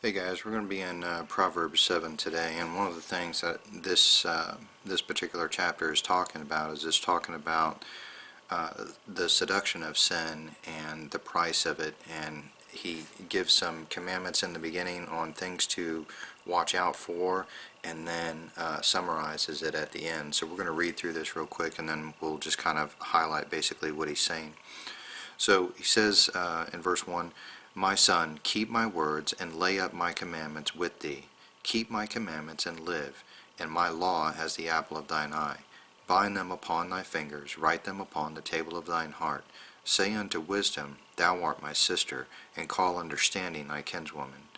Hey guys, we're going to be in Proverbs 7 today, and one of the things that this particular chapter is talking about is it's talking about the seduction of sin and the price of it, and he gives some commandments in the beginning on things to watch out for, and then summarizes it at the end. So we're going to read through this real quick, and then we'll just kind of highlight basically what he's saying. So he says in verse 1, My son, keep my words and lay up my commandments with thee. Keep my commandments and live, and my law as the apple of thine eye. Bind them upon thy fingers, write them upon the table of thine heart. Say unto wisdom, Thou art my sister, and call understanding thy kinswoman,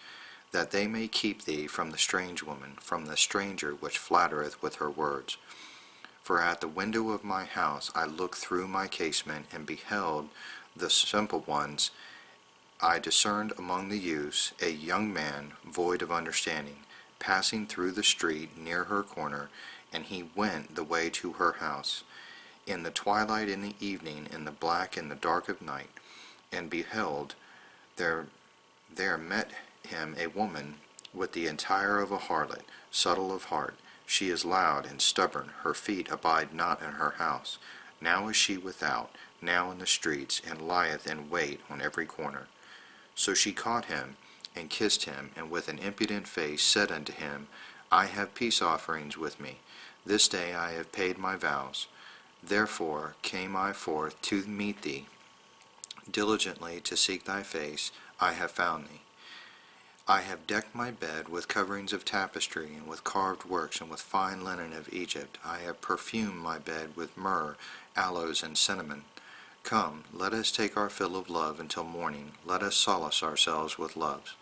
that they may keep thee from the strange woman, from the stranger which flattereth with her words. For at the window of my house I looked through my casement, and beheld the simple ones. I discerned among the youths a young man void of understanding, passing through the street near her corner, and he went the way to her house, in the twilight, in the evening, in the black and the dark of night. And beheld, there met him a woman with the attire of a harlot, subtle of heart. She is loud and stubborn, her feet abide not in her house. Now is she without, now in the streets, and lieth in wait on every corner. So she caught him, and kissed him, and with an impudent face said unto him, I have peace offerings with me. This day I have paid my vows. Therefore came I forth to meet thee. Diligently to seek thy face, I have found thee. I have decked my bed with coverings of tapestry, and with carved works, and with fine linen of Egypt. I have perfumed my bed with myrrh, aloes, and cinnamon. Come, let us take our fill of love until morning. Let us solace ourselves with loves.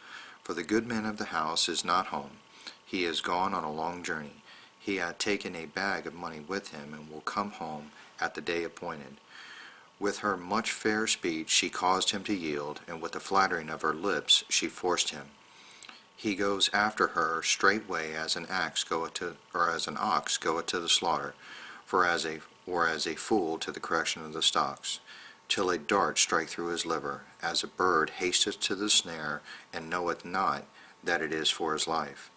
For the good man of the house is not home. He is gone on a long journey. He hath taken a bag of money with him, and will come home at the day appointed. With her much fair speech she caused him to yield, and with the flattering of her lips she forced him. He goes after her straightway as an ox goeth to the slaughter, or as a fool to the correction of the stocks, till a dart strike through his liver, as a bird hasteth to the snare, and knoweth not that it is for his life.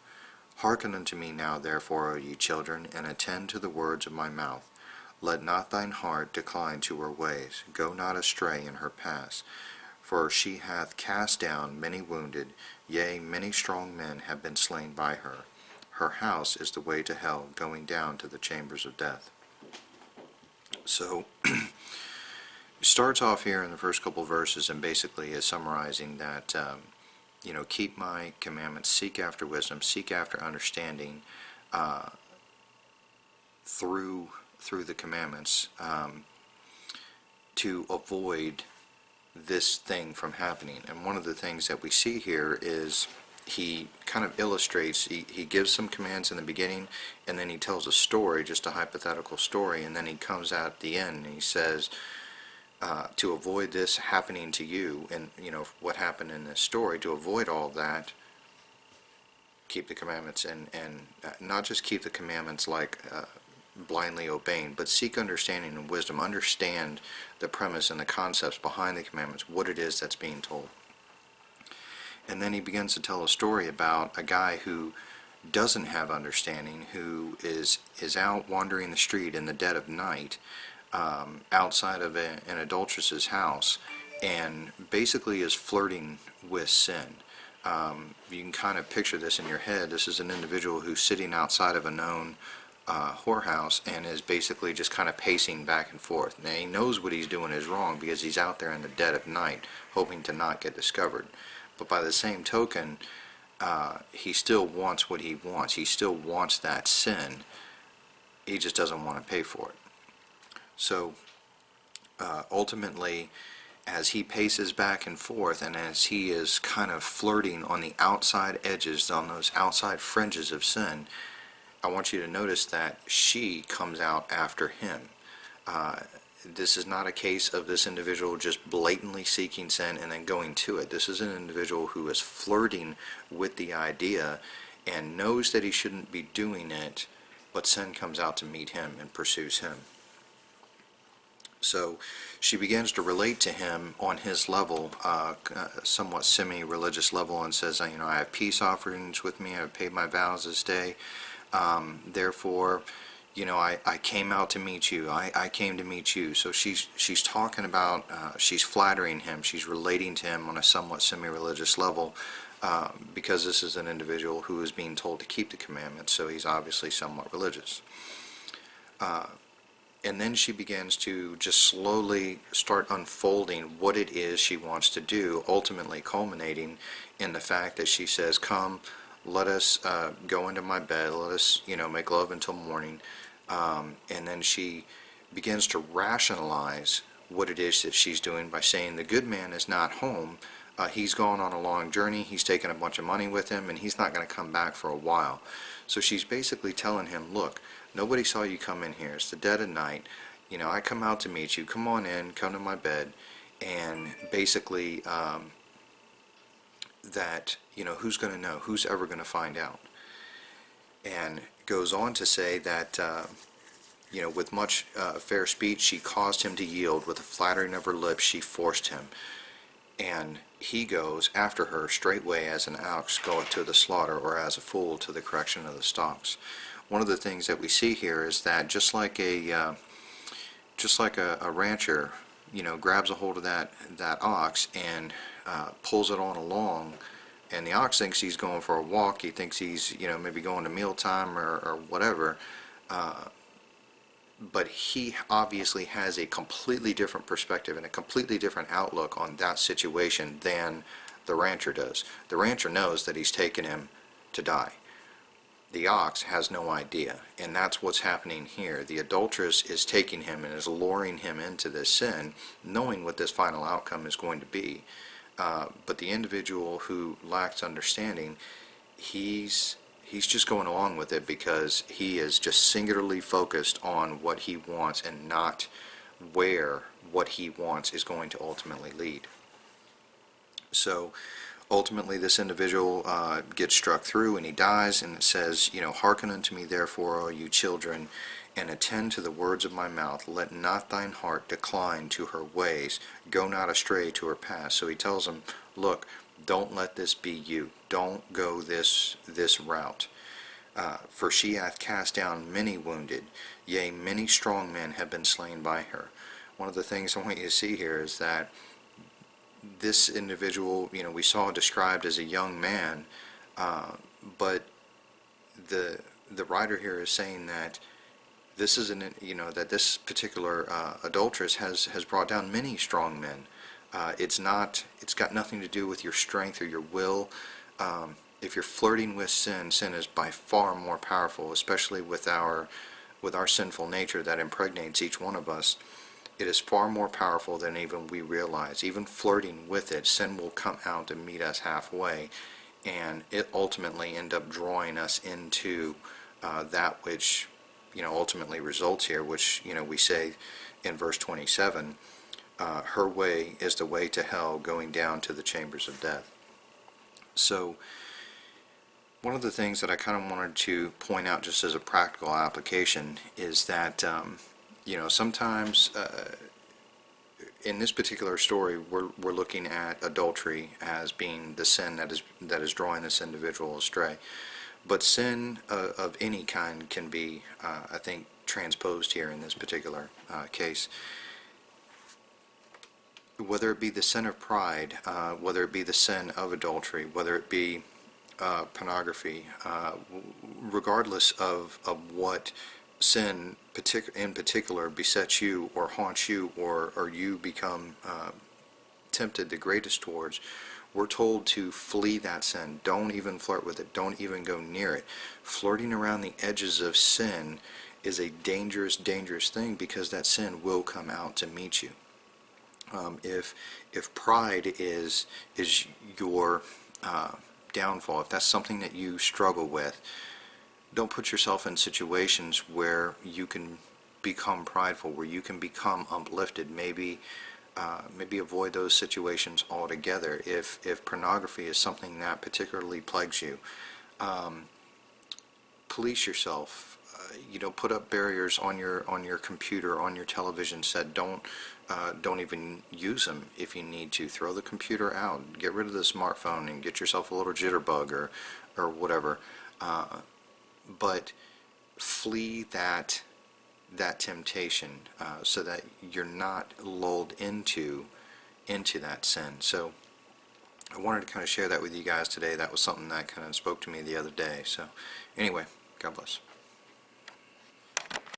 Hearken unto me now, therefore, O ye children, and attend to the words of my mouth. Let not thine heart decline to her ways. Go not astray in her paths. For she hath cast down many wounded, yea, many strong men have been slain by her. Her house is the way to hell, going down to the chambers of death. So, it starts off here in the first couple verses and basically is summarizing that, keep my commandments, seek after wisdom, seek after understanding through the commandments to avoid this thing from happening. And one of the things that we see here is he kind of illustrates, he gives some commands in the beginning, and then he tells a story, just a hypothetical story, and then he comes out at the end and he says, to avoid this happening to you, and what happened in this story, to avoid all that, keep the commandments, and not just keep the commandments like blindly obeying, but seek understanding and wisdom. Understand the premise and the concepts behind the commandments, what it is that's being told. And then he begins to tell a story about a guy who doesn't have understanding, who is out wandering the street in the dead of night, outside of an adulteress's house, and basically is flirting with sin. You can kind of picture this in your head. This is an individual who's sitting outside of a known whorehouse and is basically just kind of pacing back and forth. Now he knows what he's doing is wrong because he's out there in the dead of night hoping to not get discovered. But by the same token, he still wants what he wants. He still wants that sin. He just doesn't want to pay for it. So ultimately, as he paces back and forth, and as he is kind of flirting on the outside edges, on those outside fringes of sin, I want you to notice that she comes out after him. This is not a case of this individual just blatantly seeking sin and then going to it. This is an individual who is flirting with the idea and knows that he shouldn't be doing it, but sin comes out to meet him and pursues him. So she begins to relate to him on his level, somewhat semi-religious level, and says, I have peace offerings with me. I have paid my vows this day. Therefore, I came out to meet you. I came to meet you. So she's talking about, she's flattering him. She's relating to him on a somewhat semi-religious level, because this is an individual who is being told to keep the commandments. So he's obviously somewhat religious. And then she begins to just slowly start unfolding what it is she wants to do, ultimately culminating in the fact that she says, come, let us go into my bed, let us, make love until morning. And then she begins to rationalize what it is that she's doing by saying the good man is not home. He's gone on a long journey, he's taken a bunch of money with him, and he's not going to come back for a while. So she's basically telling him, look, nobody saw you come in here. It's the dead of night. I come out to meet you. Come on in, come to my bed. And basically, that, who's going to know? Who's ever going to find out? And goes on to say that, with much fair speech, she caused him to yield. With the flattering of her lips, she forced him. And he goes after her straightway as an ox goeth to the slaughter, or as a fool to the correction of the stocks. One of the things that we see here is that just like a rancher, grabs a hold of that ox and pulls it on along, and the ox thinks he's going for a walk. He thinks he's maybe going to mealtime or whatever. But he obviously has a completely different perspective and a completely different outlook on that situation than the rancher does. The rancher knows that he's taken him to die. The ox has no idea, and that's what's happening here. The adulteress is taking him and is luring him into this sin, knowing what this final outcome is going to be. But the individual who lacks understanding, he's just going along with it because he is just singularly focused on what he wants and not where what he wants is going to ultimately lead. So ultimately this individual gets struck through and he dies, and it says, hearken unto me therefore, all you children, and attend to the words of my mouth. Let not thine heart decline to her ways. Go not astray to her paths. So he tells him, look, don't let this be you. Don't go this route. For she hath cast down many wounded, yea, many strong men have been slain by her. One of the things I want you to see here is that this individual, we saw described as a young man, but the writer here is saying that this is that this particular adulteress has brought down many strong men. It's got nothing to do with your strength or your will. If you're flirting with sin, sin is by far more powerful, especially with our sinful nature that impregnates each one of us. It is far more powerful than even we realize. Even flirting with it, sin will come out and meet us halfway, and it ultimately end up drawing us into that which ultimately results here, which we say in verse 27, her way is the way to hell, going down to the chambers of death. So one of the things that I kind of wanted to point out just as a practical application is that sometimes in this particular story we're looking at adultery as being the sin that is drawing this individual astray. But sin of any kind can be, I think, transposed here in this particular case. Whether it be the sin of pride, whether it be the sin of adultery, whether it be pornography, regardless of what sin in particular besets you or haunts you, or you become tempted the greatest towards, we're told to flee that sin. Don't even flirt with it. Don't even go near it. Flirting around the edges of sin is a dangerous, dangerous thing, because that sin will come out to meet you. If pride is your downfall, if that's something that you struggle with, don't put yourself in situations where you can become prideful, where you can become uplifted. Maybe avoid those situations altogether. If pornography is something that particularly plagues you, police yourself. put up barriers on your computer, on your television set. Don't even use them if you need to. Throw the computer out. Get rid of the smartphone and get yourself a little jitterbug or whatever. But flee that temptation, so that you're not lulled into that sin. So I wanted to kind of share that with you guys today. That was something that kind of spoke to me the other day. So anyway, God bless.